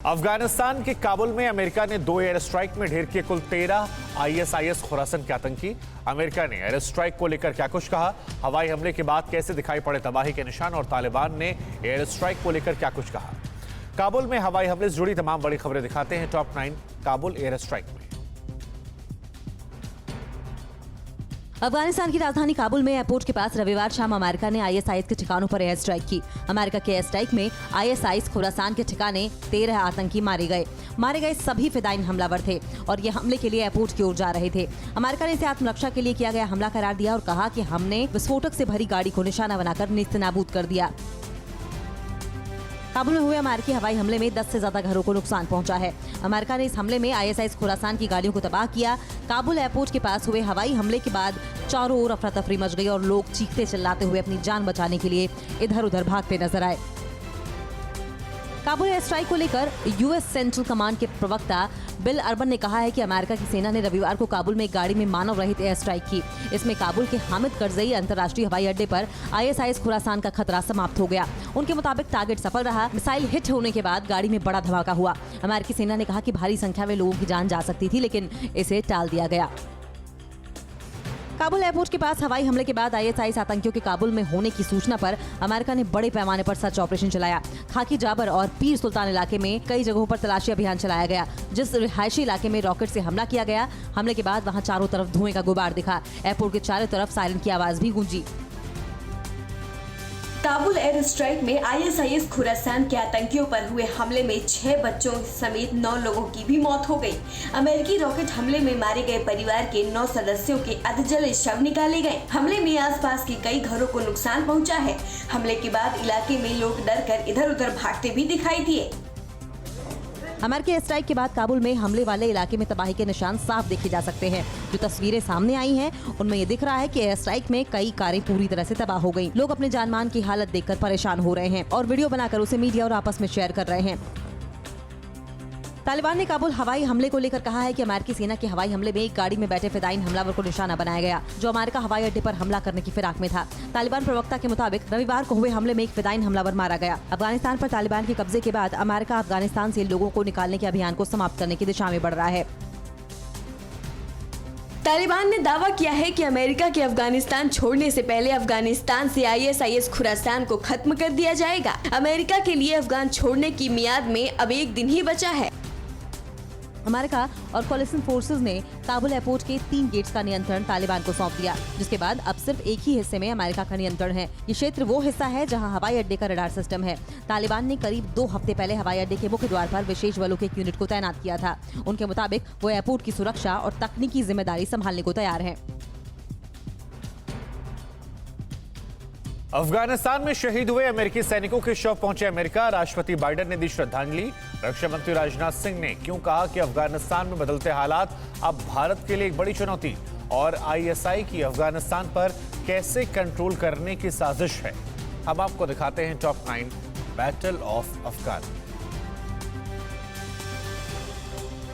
अफगानिस्तान के काबुल में अमेरिका ने 2 एयर स्ट्राइक में ढेर किए कुल 13 आईएसआईएस खुरासान के आतंकी। अमेरिका ने एयर स्ट्राइक को लेकर क्या कुछ कहा, हवाई हमले के बाद कैसे दिखाई पड़े तबाही के निशान, और तालिबान ने एयर स्ट्राइक को लेकर क्या कुछ कहा। काबुल में हवाई हमले से जुड़ी तमाम बड़ी खबरें दिखाते हैं टॉप 9 काबुल एयर स्ट्राइक में। अफगानिस्तान की राजधानी काबुल में एयरपोर्ट के पास रविवार शाम अमेरिका ने आईएसआईएस के ठिकानों पर एयर स्ट्राइक की। अमेरिका के एयर स्ट्राइक में आईएसआईएस खुरासान के ठिकाने 13 आतंकी मारे गए सभी फिदाइन हमलावर थे और ये हमले के लिए एयरपोर्ट की ओर जा रहे थे। अमेरिका ने इसे आत्मरक्षा के लिए किया गया हमला करार दिया और कहा कि हमने विस्फोटक से भरी गाड़ी को निशाना बनाकर नेस्तनाबूद कर दिया। काबुल में हुए अमेरिकी हवाई हमले में 10 से ज्यादा घरों को नुकसान पहुंचा है। अमेरिका ने इस हमले में आईएसआईएस खुरासान की गाड़ियों को तबाह किया। काबुल एयरपोर्ट के पास हुए हवाई हमले के बाद चारों ओर अफरा तफरी मच गई और लोग चीखते चिल्लाते हुए अपनी जान बचाने के लिए इधर उधर भागते नजर आए। काबुल एयर स्ट्राइक को लेकर यूएस सेंट्रल कमांड के प्रवक्ता बिल अर्बन ने कहा है कि अमेरिका की सेना ने रविवार को काबुल में एक गाड़ी में मानव रहित एयर स्ट्राइक की। इसमें काबुल के हामिद करजई अंतर्राष्ट्रीय हवाई अड्डे पर आईएसआईएस खुरासान का खतरा समाप्त हो गया। उनके मुताबिक टारगेट सफल रहा। मिसाइल हिट होने के बाद गाड़ी में बड़ा धमाका हुआ। अमेरिकी सेना ने कहा कि भारी संख्या में लोगों की जान जा सकती थी, लेकिन इसे टाल दिया गया। काबुल एयरपोर्ट के पास हवाई हमले के बाद आईएसआईएस आतंकियों के काबुल में होने की सूचना पर अमेरिका ने बड़े पैमाने पर सर्च ऑपरेशन चलाया। खाकी जाबर और पीर सुल्तान इलाके में कई जगहों पर तलाशी अभियान चलाया गया। जिस रिहायशी इलाके में रॉकेट से हमला किया गया, हमले के बाद वहां चारों तरफ धुएं का गुबार दिखा। एयरपोर्ट के चारों तरफ सायरन की आवाज भी गूंजी। काबुल एयर स्ट्राइक में आईएसआईएस खुरासान के आतंकियों पर हुए हमले में 6 बच्चों समेत 9 लोगों की भी मौत हो गई। अमेरिकी रॉकेट हमले में मारे गए परिवार के 9 सदस्यों के अधजले शव निकाले गए। हमले में आसपास के कई घरों को नुकसान पहुंचा है। हमले के बाद इलाके में लोग डरकर इधर उधर भागते भी दिखाई दिए। अमेरिकी एयर स्ट्राइक के बाद काबुल में हमले वाले इलाके में तबाही के निशान साफ देखे जा सकते हैं। जो तस्वीरें सामने आई हैं, उनमें ये दिख रहा है कि एयर स्ट्राइक में कई कारें पूरी तरह से तबाह हो गईं। लोग अपने जानमाल की हालत देखकर परेशान हो रहे हैं और वीडियो बनाकर उसे मीडिया और आपस में शेयर कर रहे हैं। तालिबान ने काबुल हवाई हमले को लेकर कहा है कि अमेरिकी सेना के हवाई हमले में एक गाड़ी में बैठे फिदाइन हमलावर को निशाना बनाया गया, जो अमेरिका हवाई अड्डे पर हमला करने की फिराक में था। तालिबान प्रवक्ता के मुताबिक रविवार को हुए हमले में एक फिदाइन हमलावर मारा गया। अफगानिस्तान पर तालिबान के कब्जे के बाद अमेरिका अफगानिस्तान से लोगों को निकालने के अभियान को समाप्त करने की दिशा में बढ़ रहा है। तालिबान ने दावा किया है कि अमेरिका के अफगानिस्तान छोड़ने से पहले अफगानिस्तान से आईएसआईएस खुरासान को खत्म कर दिया जाएगा। अमेरिका के लिए अफगान छोड़ने की मियाद में अब 1 दिन ही बचा है। अमेरिका और कोलिशन फोर्सेस ने काबुल एयरपोर्ट के 3 गेट्स का नियंत्रण तालिबान को सौंप दिया, जिसके बाद अब सिर्फ एक ही हिस्से में अमेरिका का नियंत्रण है। ये क्षेत्र वो हिस्सा है जहां हवाई अड्डे का रडार सिस्टम है। तालिबान ने करीब 2 हफ्ते पहले हवाई अड्डे के मुख्य द्वार पर विशेष बलों के एक यूनिट को तैनात किया था। उनके मुताबिक वो एयरपोर्ट की सुरक्षा और तकनीकी जिम्मेदारी संभालने को तैयार है। अफगानिस्तान में शहीद हुए अमेरिकी सैनिकों के शव पहुंचे अमेरिका। राष्ट्रपति बाइडेन ने दी श्रद्धांजलि। रक्षा मंत्री राजनाथ सिंह ने क्यों कहा कि अफगानिस्तान में बदलते हालात अब भारत के लिए एक बड़ी चुनौती, और आईएसआई की अफगानिस्तान पर कैसे कंट्रोल करने की साजिश है। हम आपको दिखाते हैं top 9 battle of Afghan.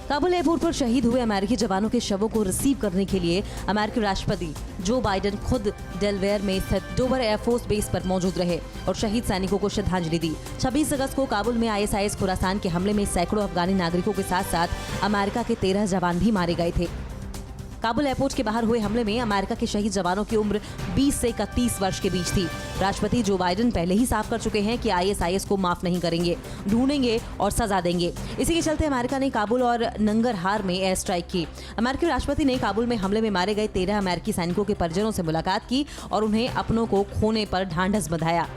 Kabul airport पर शहीद हुए अमेरिकी जवानों के शवों को रिसीव करने के लिए अमेरिकी राष्ट्रपति जो बाइडेन खुद डेलवेयर में स्थित डोवर एयरफोर्स बेस पर मौजूद रहे और शहीद सैनिकों को श्रद्धांजलि दी। 26 अगस्त को काबुल में आईएसआईएस खुरासान के हमले में सैकड़ों अफगानी नागरिकों के साथ साथ अमेरिका के 13 जवान भी मारे गए थे। काबुल एयरपोर्ट के बाहर हुए हमले में अमेरिका के शहीद जवानों की उम्र 20 से 31 वर्ष के बीच थी। राष्ट्रपति जो बाइडेन पहले ही साफ कर चुके हैं कि आईएसआईएस को माफ नहीं करेंगे, ढूंढेंगे और सजा देंगे। इसी के चलते अमेरिका ने काबुल और नंगरहार में एयर स्ट्राइक की। अमेरिकी राष्ट्रपति ने काबुल में हमले में मारे गए 13 अमेरिकी सैनिकों के परिजनों से मुलाकात की और उन्हें अपनों को खोने पर ढांढस बंधाया।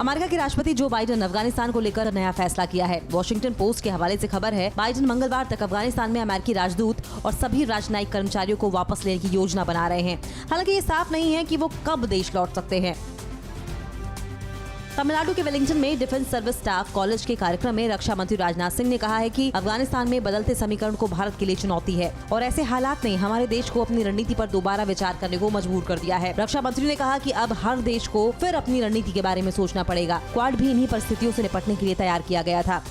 अमेरिका के राष्ट्रपति जो बाइडेन अफगानिस्तान को लेकर नया फैसला किया है। वॉशिंगटन पोस्ट के हवाले से खबर है, बाइडेन मंगलवार तक अफगानिस्तान में अमेरिकी राजदूत और सभी राजनयिक कर्मचारियों को वापस लेने की योजना बना रहे हैं। हालांकि ये साफ नहीं है कि वो कब देश लौट सकते हैं। तमिलनाडु के वेलिंगटन में डिफेंस सर्विस स्टाफ कॉलेज के कार्यक्रम में रक्षा मंत्री राजनाथ सिंह ने कहा है कि अफगानिस्तान में बदलते समीकरण को भारत के लिए चुनौती है और ऐसे हालात ने हमारे देश को अपनी रणनीति पर दोबारा विचार करने को मजबूर कर दिया है। रक्षा मंत्री ने कहा कि अब हर देश को फिर अपनी रणनीति के बारे में सोचना पड़ेगा। क्वाड भी इन्हीं परिस्थितियों से निपटने के लिए तैयार किया गया था।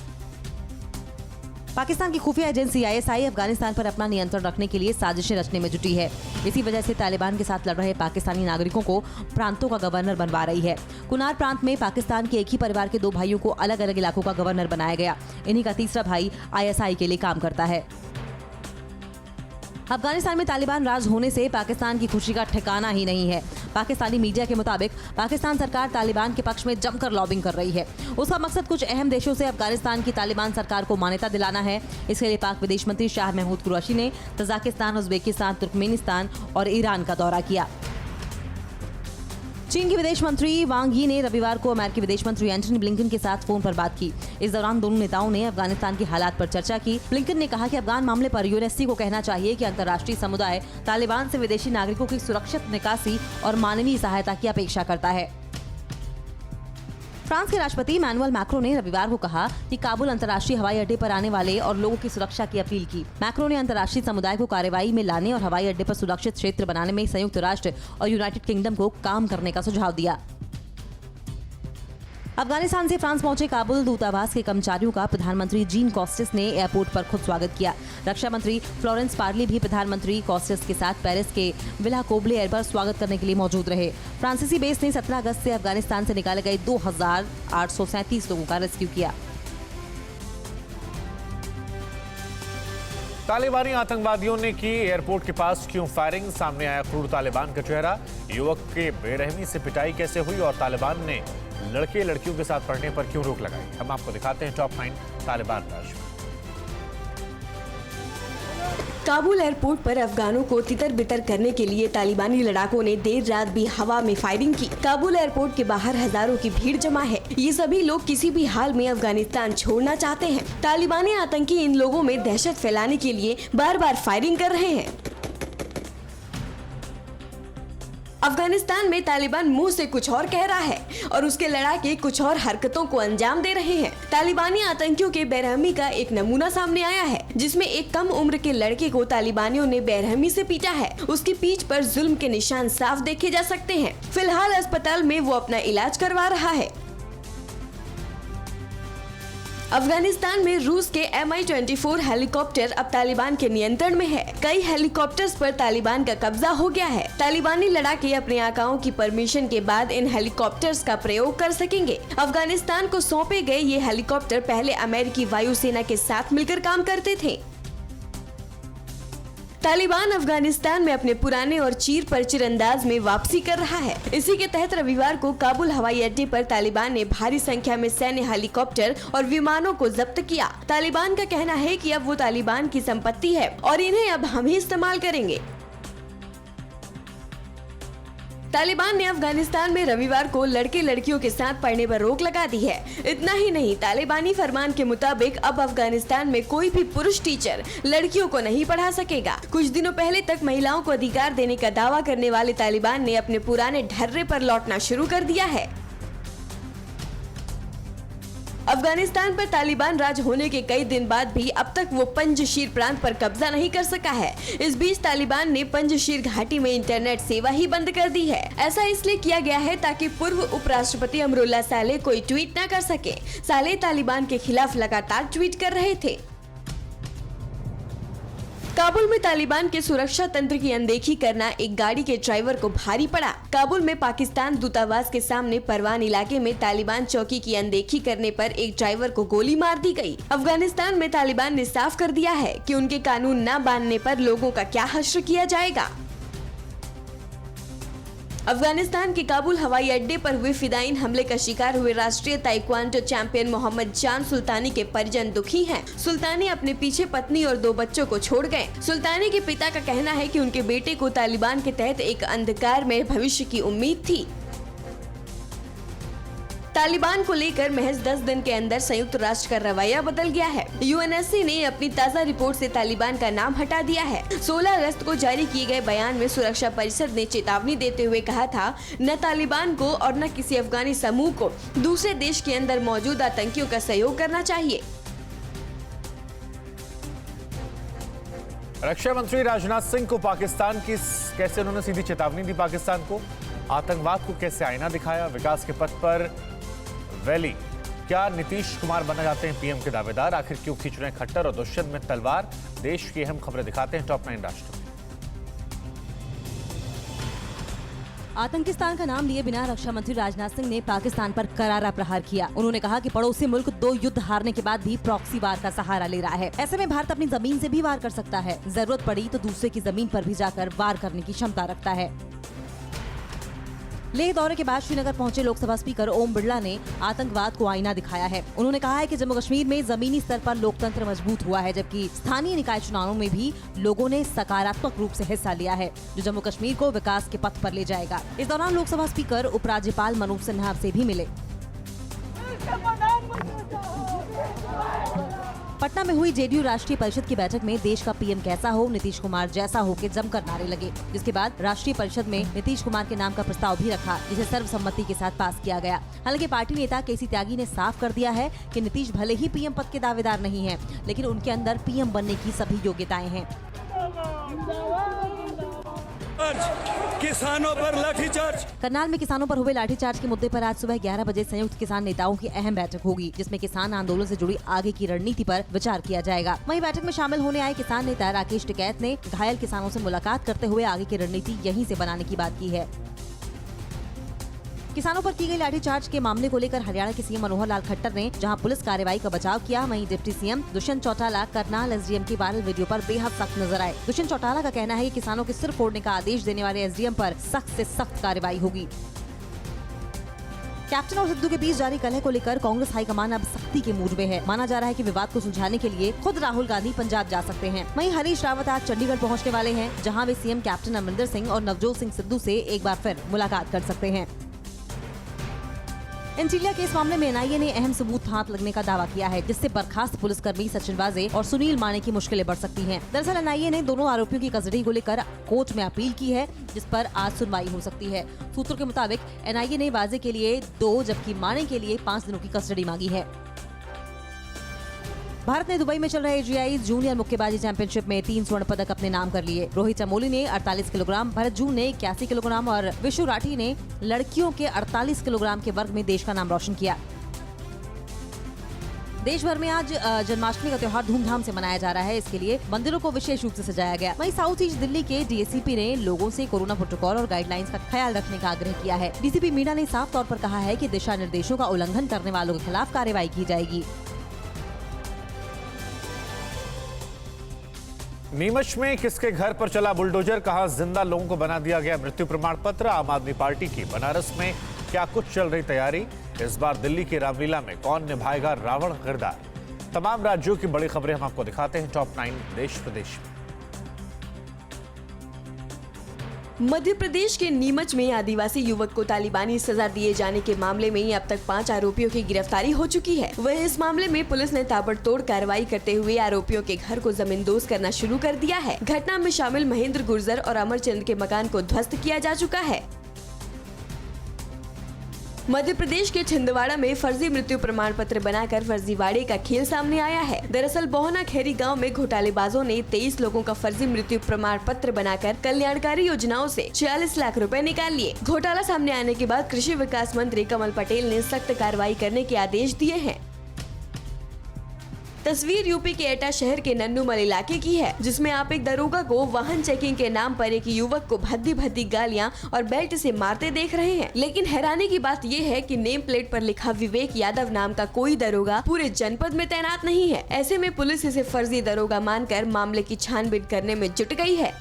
पाकिस्तान की खुफिया एजेंसी ISI अफगानिस्तान पर अपना नियंत्रण रखने के लिए साजिशें रचने में जुटी है। इसी वजह से तालिबान के साथ लड़ रहे पाकिस्तानी नागरिकों को प्रांतों का गवर्नर बनवा रही है। कुनार प्रांत में पाकिस्तान के एक ही परिवार के 2 भाइयों को अलग अलग इलाकों का गवर्नर बनाया गया। इन्हीं का तीसरा भाई ISI के लिए काम करता है। अफगानिस्तान में तालिबान राज होने से पाकिस्तान की खुशी का ठिकाना ही नहीं है। पाकिस्तानी मीडिया के मुताबिक पाकिस्तान सरकार तालिबान के पक्ष में जमकर लॉबिंग कर रही है। उसका मकसद कुछ अहम देशों से अफगानिस्तान की तालिबान सरकार को मान्यता दिलाना है। इसके लिए पाक विदेश मंत्री शाह महमूद कुरैशी ने तजाकिस्तान, उज्बेकिस्तान, तुर्कमेनिस्तान और ईरान का दौरा किया। चीन की विदेश मंत्री वांग यी ने रविवार को अमेरिकी विदेश मंत्री एंटनी ब्लिंकन के साथ फोन पर बात की। इस दौरान दोनों नेताओं ने अफगानिस्तान की हालात पर चर्चा की। ब्लिंकन ने कहा कि अफगान मामले पर यूएनएससी को कहना चाहिए कि अंतर्राष्ट्रीय समुदाय तालिबान से विदेशी नागरिकों की सुरक्षित निकासी और मानवीय सहायता की अपेक्षा करता है। फ्रांस के राष्ट्रपति इमैनुअल मैक्रों ने रविवार को कहा कि काबुल अंतर्राष्ट्रीय हवाई अड्डे पर आने वाले और लोगों की सुरक्षा की अपील की। मैक्रों ने अंतर्राष्ट्रीय समुदाय को कार्रवाई में लाने और हवाई अड्डे पर सुरक्षित क्षेत्र बनाने में संयुक्त राष्ट्र और यूनाइटेड किंगडम को काम करने का सुझाव दिया। अफगानिस्तान से फ्रांस पहुंचे काबुल दूतावास के कर्मचारियों का प्रधानमंत्री जीन कॉस्टेस ने एयरपोर्ट पर खुद स्वागत किया। रक्षा मंत्री फ्लोरेंस पार्ली भी प्रधानमंत्री कॉस्टेस के साथ पेरिस के विला कोबले एयर पर स्वागत करने के लिए मौजूद रहे। फ्रांसीसी बेस ने 17 अगस्त से अफगानिस्तान से निकाले गए 2837 लोगों का रेस्क्यू किया। तालिबानी आतंकवादियों ने की एयरपोर्ट के पास क्यों फायरिंग, सामने आया क्रूर तालिबान का चेहरा। युवक के बेरहमी से पिटाई कैसे हुई और तालिबान ने लड़के लड़कियों के साथ पढ़ने पर क्यों रोक लगाई। हम आपको दिखाते हैं टॉप 9 तालिबान राज। काबुल एयरपोर्ट पर अफगानों को तितर बितर करने के लिए तालिबानी लड़ाकों ने देर रात भी हवा में फायरिंग की। काबुल एयरपोर्ट के बाहर हजारों की भीड़ जमा है। ये सभी लोग किसी भी हाल में अफगानिस्तान छोड़ना चाहते हैं। तालिबानी आतंकी इन लोगों में दहशत फैलाने के लिए बार बार फायरिंग कर रहे हैं। अफगानिस्तान में तालिबान मुंह से कुछ और कह रहा है और उसके लड़ाके कुछ और हरकतों को अंजाम दे रहे हैं। तालिबानी आतंकियों के बेरहमी का एक नमूना सामने आया है, जिसमें एक कम उम्र के लड़के को तालिबानियों ने बेरहमी से पीटा है। उसकी पीठ पर जुल्म के निशान साफ देखे जा सकते हैं। फिलहाल अस्पताल में वो अपना इलाज करवा रहा है। अफगानिस्तान में रूस के Mi-24 हेलीकॉप्टर अब तालिबान के नियंत्रण में है। कई हेलीकॉप्टर्स पर तालिबान का कब्जा हो गया है। तालिबानी लड़ाके अपने आकाओं की परमिशन के बाद इन हेलीकॉप्टर्स का प्रयोग कर सकेंगे। अफगानिस्तान को सौंपे गए ये हेलीकॉप्टर पहले अमेरिकी वायुसेना के साथ मिलकर काम करते थे। तालिबान अफगानिस्तान में अपने पुराने और चीर परिचित अंदाज में वापसी कर रहा है। इसी के तहत रविवार को काबुल हवाई अड्डे पर तालिबान ने भारी संख्या में सैन्य हेलीकॉप्टर और विमानों को जब्त किया। तालिबान का कहना है कि अब वो तालिबान की संपत्ति है और इन्हें अब हम ही इस्तेमाल करेंगे। तालिबान ने अफगानिस्तान में रविवार को लड़के लड़कियों के साथ पढ़ने पर रोक लगा दी है। इतना ही नहीं, तालिबानी फरमान के मुताबिक अब अफगानिस्तान में कोई भी पुरुष टीचर लड़कियों को नहीं पढ़ा सकेगा। कुछ दिनों पहले तक महिलाओं को अधिकार देने का दावा करने वाले तालिबान ने अपने पुराने ढर्रे पर लौटना शुरू कर दिया है। अफगानिस्तान पर तालिबान राज होने के कई दिन बाद भी अब तक वो पंजशीर प्रांत पर कब्जा नहीं कर सका है। इस बीच तालिबान ने पंजशीर घाटी में इंटरनेट सेवा ही बंद कर दी है। ऐसा इसलिए किया गया है ताकि पूर्व उपराष्ट्रपति अमरुल्लाह सालेह कोई ट्वीट न कर सके। सालेह तालिबान के खिलाफ लगातार ट्वीट कर रहे थे। काबुल में तालिबान के सुरक्षा तंत्र की अनदेखी करना एक गाड़ी के ड्राइवर को भारी पड़ा। काबुल में पाकिस्तान दूतावास के सामने परवान इलाके में तालिबान चौकी की अनदेखी करने पर एक ड्राइवर को गोली मार दी गई। अफगानिस्तान में तालिबान ने साफ कर दिया है कि उनके कानून न मानने पर लोगों का क्या हश्र किया जाएगा। अफगानिस्तान के काबुल हवाई अड्डे पर हुए फिदायीन हमले का शिकार हुए राष्ट्रीय ताइक्वांडो चैंपियन मोहम्मद जान सुल्तानी के परिजन दुखी हैं। सुल्तानी अपने पीछे पत्नी और 2 बच्चों को छोड़ गए। सुल्तानी के पिता का कहना है कि उनके बेटे को तालिबान के तहत एक अंधकार में भविष्य की उम्मीद थी। तालिबान को लेकर महज 10 दिन के अंदर संयुक्त राष्ट्र का रवैया बदल गया है। यूएनएससी ने अपनी ताज़ा रिपोर्ट से तालिबान का नाम हटा दिया है। 16 अगस्त को जारी किए गए बयान में सुरक्षा परिषद ने चेतावनी देते हुए कहा था, न तालिबान को और न किसी अफगानी समूह को दूसरे देश के अंदर मौजूद आतंकियों का सहयोग करना चाहिए। रक्षा मंत्री राजनाथ सिंह को पाकिस्तान की कैसे उन्होंने सीधी चेतावनी दी। पाकिस्तान को आतंकवाद को कैसे आईना दिखाया। विकास के पथ पर वैली क्या नीतीश कुमार बनना चाहते हैं पीएम के दावेदार? आखिर क्यों खींच रहे हैं खट्टर और दुष्यंत में तलवार? देश की अहम खबरें दिखाते हैं टॉप 9 राष्ट्र। आतंकिस्तान का नाम लिए बिना रक्षा मंत्री राजनाथ सिंह ने पाकिस्तान पर करारा प्रहार किया। उन्होंने कहा कि पड़ोसी मुल्क 2 युद्ध हारने के बाद भी प्रॉक्सी वार का सहारा ले रहा है। ऐसे में भारत अपनी जमीन से भी वार कर सकता है। जरूरत पड़ी तो दूसरे की जमीन पर भी जाकर वार करने की क्षमता रखता है। लेह दौरे के बाद श्रीनगर पहुंचे लोकसभा स्पीकर ओम बिरला ने आतंकवाद को आईना दिखाया है। उन्होंने कहा है कि जम्मू कश्मीर में जमीनी स्तर पर लोकतंत्र मजबूत हुआ है, जबकि स्थानीय निकाय चुनावों में भी लोगों ने सकारात्मक रूप से हिस्सा लिया है, जो जम्मू कश्मीर को विकास के पथ पर ले जाएगा। इस दौरान लोकसभा स्पीकर उपराज्यपाल मनोज सिन्हा से भी मिले। पटना में हुई जेडीयू राष्ट्रीय परिषद की बैठक में देश का पीएम कैसा हो, नीतीश कुमार जैसा हो के जमकर नारे लगे, जिसके बाद राष्ट्रीय परिषद में नीतीश कुमार के नाम का प्रस्ताव भी रखा, जिसे सर्वसम्मति के साथ पास किया गया। हालांकि पार्टी नेता केसी त्यागी ने साफ कर दिया है कि नीतीश भले ही पीएम पद के दावेदार नहीं है, लेकिन उनके अंदर पीएम बनने की सभी योग्यताएं हैं। किसानों पर लाठीचार्ज। करनाल में किसानों पर हुए लाठीचार्ज के मुद्दे पर आज सुबह 11 बजे संयुक्त किसान नेताओं की अहम बैठक होगी, जिसमें किसान आंदोलन से जुड़ी आगे की रणनीति पर विचार किया जाएगा। वहीं बैठक में शामिल होने आए किसान नेता राकेश टिकैत ने घायल किसानों से मुलाकात करते हुए आगे की रणनीति यहीं से बनाने की बात की है। किसानों पर की गई लाठीचार्ज के मामले को लेकर हरियाणा के सीएम मनोहर लाल खट्टर ने जहां पुलिस कार्रवाई का बचाव किया, वहीं deputy CM Dushyant Chautala Karnal SDM के वायरल वीडियो पर बेहद सख्त नजर आए। दुष्यंत चौटाला का कहना है कि किसानों के सिर फोड़ने का आदेश देने वाले एसडीएम पर सख्त से सख्त कार्रवाई होगी। कैप्टन और सिद्धू के बीच जारी कलह को लेकर कांग्रेस हाईकमान अब सख्ती के मूड में है। माना जा रहा है कि विवाद को सुलझाने के लिए खुद राहुल गांधी पंजाब जा सकते हैं। वहीं हरीश रावत आज चंडीगढ़ पहुंचने वाले हैं, जहां वे सीएम कैप्टन अमरिंदर सिंह और नवजोत सिंह सिद्धू से एक बार फिर मुलाकात कर सकते हैं। इंटीरिया केस मामले में एनआईए ने अहम सबूत हाथ लगने का दावा किया है, जिससे बर्खास्त पुलिसकर्मी सचिन वाजे और सुनील माने की मुश्किलें बढ़ सकती हैं। दरअसल एनआईए ने दोनों आरोपियों की कस्टडी को लेकर कोर्ट में अपील की है, जिस पर आज सुनवाई हो सकती है। सूत्रों के मुताबिक एनआईए ने वाजे के लिए 2 जबकि माने के लिए 5 दिनों की कस्टडी मांगी है। भारत ने दुबई में चल रहे एशियाई जूनियर मुक्केबाजी चैंपियनशिप में 3 स्वर्ण पदक अपने नाम कर लिए। रोहित चमोली ने 48 किलोग्राम, भरत जून ने 81 किलोग्राम और विशु राठी ने लड़कियों के 48 किलोग्राम के वर्ग में देश का नाम रोशन किया। देश भर में आज जन्माष्टमी का त्योहार धूमधाम से मनाया जा रहा है। इसके लिए मंदिरों को विशेष रूप से सजाया गया। वहीं साउथ ईस्ट दिल्ली के डीएसपी ने लोगों से कोरोना प्रोटोकॉल और गाइडलाइंस का ख्याल रखने का आग्रह किया है। डीसीपी मीणा ने साफ तौर पर कहा है कि दिशा निर्देशों का उल्लंघन करने वालों के खिलाफ कार्रवाई की जाएगी। नीमच में किसके घर पर चला बुलडोजर? कहां जिंदा लोगों को बना दिया गया मृत्यु प्रमाण पत्र? आम आदमी पार्टी की बनारस में क्या कुछ चल रही तैयारी? इस बार दिल्ली की रामलीला में कौन निभाएगा रावण का किरदार? तमाम राज्यों की बड़ी खबरें हम आपको दिखाते हैं टॉप 9 देश प्रदेश में। मध्य प्रदेश के नीमच में आदिवासी युवक को तालिबानी सजा दिए जाने के मामले में अब तक 5 आरोपियों की गिरफ्तारी हो चुकी है। वहीं इस मामले में पुलिस ने ताबड़तोड़ कार्रवाई करते हुए आरोपियों के घर को जमींदोज करना शुरू कर दिया है। घटना में शामिल महेंद्र गुर्जर और अमरचंद के मकान को ध्वस्त किया जा चुका है। मध्य प्रदेश के छिंदवाड़ा में फर्जी मृत्यु प्रमाण पत्र बनाकर फर्जीवाड़े का खेल सामने आया है। दरअसल बोहना खेरी गांव में घोटालेबाजों ने 23 लोगों का फर्जी मृत्यु प्रमाण पत्र बनाकर कल्याणकारी योजनाओं से 46 लाख रुपए निकाल लिए। घोटाला सामने आने के बाद कृषि विकास मंत्री कमल पटेल ने सख्त कार्रवाई करने के आदेश दिए हैं। तस्वीर यूपी के एटा शहर के नन्नूमल इलाके की है, जिसमें आप एक दरोगा को वाहन चेकिंग के नाम पर एक युवक को भद्दी भद्दी गालियां और बेल्ट से मारते देख रहे हैं। लेकिन हैरानी की बात ये है कि नेम प्लेट पर लिखा विवेक यादव नाम का कोई दरोगा पूरे जनपद में तैनात नहीं है। ऐसे में पुलिस इसे फर्जी दरोगा मानकर मामले की छानबीन करने में जुट गई है।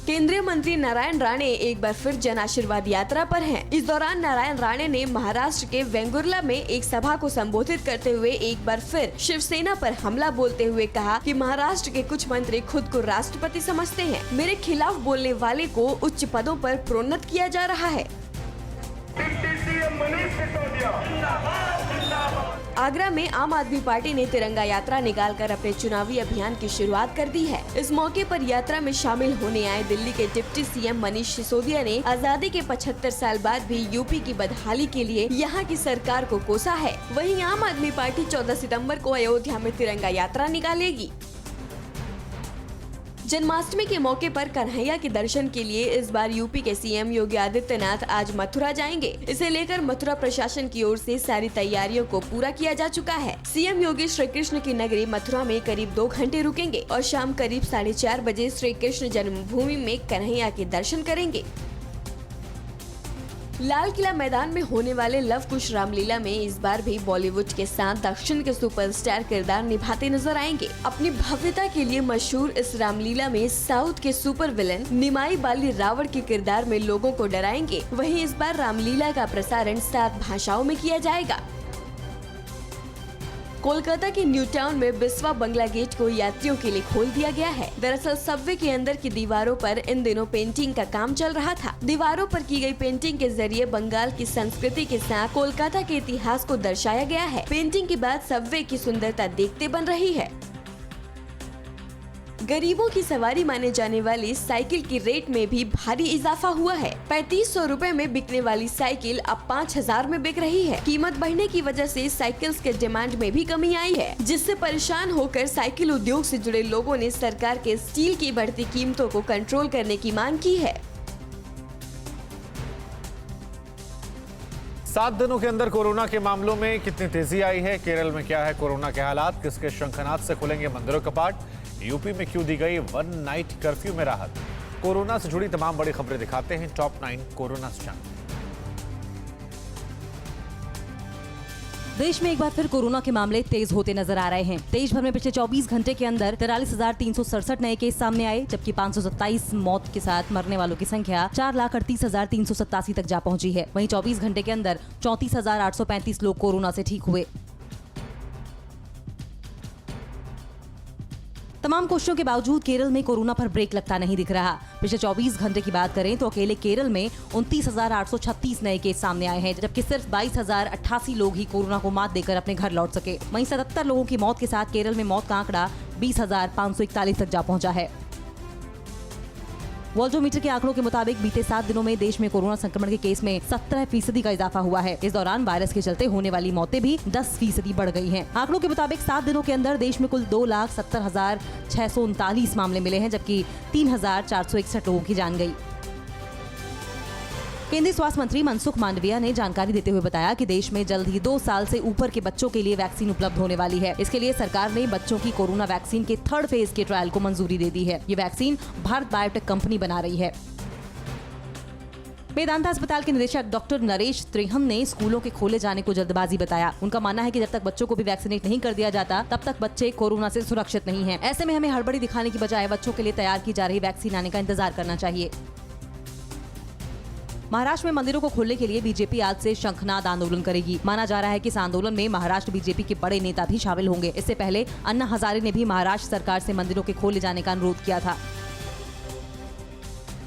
केंद्रीय मंत्री नारायण राणे एक बार फिर जन आशीर्वाद यात्रा पर हैं। इस दौरान नारायण राणे ने महाराष्ट्र के वेंगुर्ला में एक सभा को संबोधित करते हुए एक बार फिर शिवसेना पर हमला बोलते हुए कहा कि महाराष्ट्र के कुछ मंत्री खुद को राष्ट्रपति समझते हैं। मेरे खिलाफ बोलने वाले को उच्च पदों पर प्रोन्नत किया जा रहा है। आगरा में आम आदमी पार्टी ने तिरंगा यात्रा निकालकर अपने चुनावी अभियान की शुरुआत कर दी है। इस मौके पर यात्रा में शामिल होने आए दिल्ली के डिप्टी सीएम मनीष सिसोदिया ने आजादी के 75 साल बाद भी यूपी की बदहाली के लिए यहां की सरकार को कोसा है। वहीं आम आदमी पार्टी 14 सितंबर को अयोध्या में तिरंगा यात्रा निकालेगी। जन्माष्टमी के मौके पर कन्हैया के दर्शन के लिए इस बार यूपी के सीएम योगी आदित्यनाथ आज मथुरा जाएंगे। इसे लेकर मथुरा प्रशासन की ओर से सारी तैयारियों को पूरा किया जा चुका है। सीएम योगी श्री कृष्ण की नगरी मथुरा में करीब 2 घंटे रुकेंगे और शाम करीब 4:30 बजे श्री कृष्ण जन्मभूमि में कन्हैया के दर्शन करेंगे। लाल किला मैदान में होने वाले लव कुश रामलीला में इस बार भी बॉलीवुड के साथ दक्षिण के सुपरस्टार किरदार निभाते नजर आएंगे। अपनी भव्यता के लिए मशहूर इस रामलीला में साउथ के सुपर विलेन निमाई बाली रावण के किरदार में लोगों को डराएंगे। वहीं इस बार रामलीला का प्रसारण 7 भाषाओं में किया जाएगा। कोलकाता के न्यू टाउन में बिस्वा बंगला गेट को यात्रियों के लिए खोल दिया गया है। दरअसल सबवे के अंदर की दीवारों पर इन दिनों पेंटिंग का काम चल रहा था। दीवारों पर की गई पेंटिंग के जरिए बंगाल की संस्कृति के साथ कोलकाता के इतिहास को दर्शाया गया है। पेंटिंग के बाद सबवे की सुंदरता देखते बन रही है। गरीबों की सवारी माने जाने वाली साइकिल की रेट में भी भारी इजाफा हुआ है। 3500 रुपए में बिकने वाली साइकिल अब 5000 में बिक रही है। कीमत बढ़ने की वजह से साइकिल्स के डिमांड में भी कमी आई है, जिससे परेशान होकर साइकिल उद्योग से जुड़े लोगों ने सरकार के स्टील की बढ़ती कीमतों को कंट्रोल करने की मांग की है। 7 दिनों के अंदर कोरोना के मामलों में कितनी तेजी आई है? केरल में क्या है कोरोना के हालात? किसके शंखनाद से खुलेंगे मंदिरों के कपाट? यूपी में क्यों दी गई 1 नाइट कर्फ्यू में राहत? कोरोना से जुड़ी तमाम बड़ी खबरें दिखाते हैं टॉप 9 कोरोना चैनल। देश में एक बार फिर कोरोना के मामले तेज होते नजर आ रहे हैं। देश भर में पिछले 24 घंटे के अंदर 43,367 नए केस सामने आए, जबकि 527 मौत के साथ मरने वालों की संख्या 4,38,387 तक जा पहुंची है। वहीं 24 घंटे के अंदर 34,835 लोग कोरोना से ठीक हुए। तमाम कोशिशों के बावजूद केरल में कोरोना पर ब्रेक लगता नहीं दिख रहा। पिछले 24 घंटे की बात करें तो अकेले केरल में 29,836 नए केस सामने आए हैं, जबकि सिर्फ 22,088 लोग ही कोरोना को मात देकर अपने घर लौट सके। वहीं 77 लोगों की मौत के साथ केरल में मौत का आंकड़ा 20,541 तक जा पहुंचा है। वॉल्टोमीटर के आंकड़ों के मुताबिक बीते 7 दिनों में देश में कोरोना संक्रमण के केस में 17% का इजाफा हुआ है। इस दौरान वायरस के चलते होने वाली मौतें भी 10% बढ़ गई हैं। आंकड़ों के मुताबिक 7 दिनों के अंदर देश में कुल 2,70,639 मामले मिले हैं, जबकि 3,461 लोगों की जान गई। केंद्रीय स्वास्थ्य मंत्री मनसुख मांडविया ने जानकारी देते हुए बताया कि देश में जल्द ही 2 साल से ऊपर के बच्चों के लिए वैक्सीन उपलब्ध होने वाली है। इसके लिए सरकार ने बच्चों की कोरोना वैक्सीन के 3rd फेज के ट्रायल को मंजूरी दे दी है। ये वैक्सीन भारत बायोटेक कंपनी बना रही है। मेदांता अस्पताल के निदेशक डॉक्टर नरेश त्रिहम ने स्कूलों के खोले जाने को जल्दबाजी बताया। उनका मानना है कि जब तक बच्चों को भी वैक्सीनेट नहीं कर दिया जाता, तब तक बच्चे कोरोना से सुरक्षित नहीं हैं। ऐसे में हमें हड़बड़ी दिखाने की बजाय बच्चों के लिए तैयार की जा रही वैक्सीन आने का इंतजार करना चाहिए। महाराष्ट्र में मंदिरों को खोलने के लिए बीजेपी आज से शंखनाद आंदोलन करेगी। माना जा रहा है कि इस आंदोलन में महाराष्ट्र बीजेपी के बड़े नेता भी शामिल होंगे। इससे पहले अन्ना हजारे ने भी महाराष्ट्र सरकार से मंदिरों के खोले जाने का अनुरोध किया था।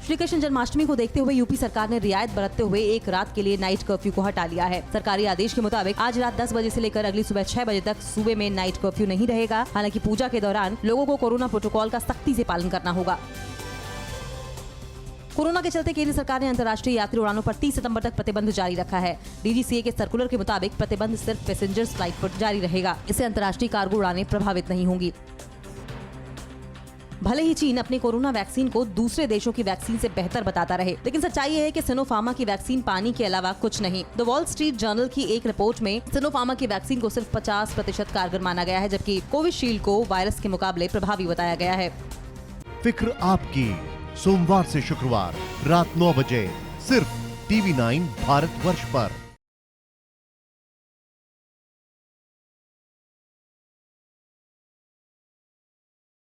श्री कृष्ण जन्माष्टमी को देखते हुए यूपी सरकार ने रियायत बरतते हुए एक रात के लिए नाइट कर्फ्यू को हटा लिया है। सरकारी आदेश के मुताबिक आज रात 10 बजे से लेकर अगली सुबह 6 बजे तक सूबे में नाइट कर्फ्यू नहीं रहेगा। हालांकि पूजा के दौरान लोगों को कोरोना प्रोटोकॉल का सख्ती से पालन करना होगा। कोरोना के चलते केंद्र सरकार ने अंतर्राष्ट्रीय यात्री उड़ानों पर 30 सितंबर तक प्रतिबंध जारी रखा है। डीजीसीए के सर्कुलर के मुताबिक प्रतिबंध सिर्फ पैसेंजर्स फ्लाइट पर जारी रहेगा। इससे अंतर्राष्ट्रीय कार्गो उड़ानें प्रभावित नहीं होंगी। भले ही चीन अपनी कोरोना वैक्सीन को दूसरे देशों की वैक्सीन से बेहतर बताता रहे, लेकिन सच्चाई है कि सिनोफार्मा की वैक्सीन पानी के अलावा कुछ नहीं। द वॉल स्ट्रीट जर्नल की एक रिपोर्ट में सिनोफार्मा की वैक्सीन को सिर्फ 50% कारगर माना गया है, जबकि कोविशील्ड को वायरस के मुकाबले प्रभावी बताया गया है। फिक्र आपकी, सोमवार से शुक्रवार रात 9 बजे सिर्फ TV9 भारतवर्ष पर।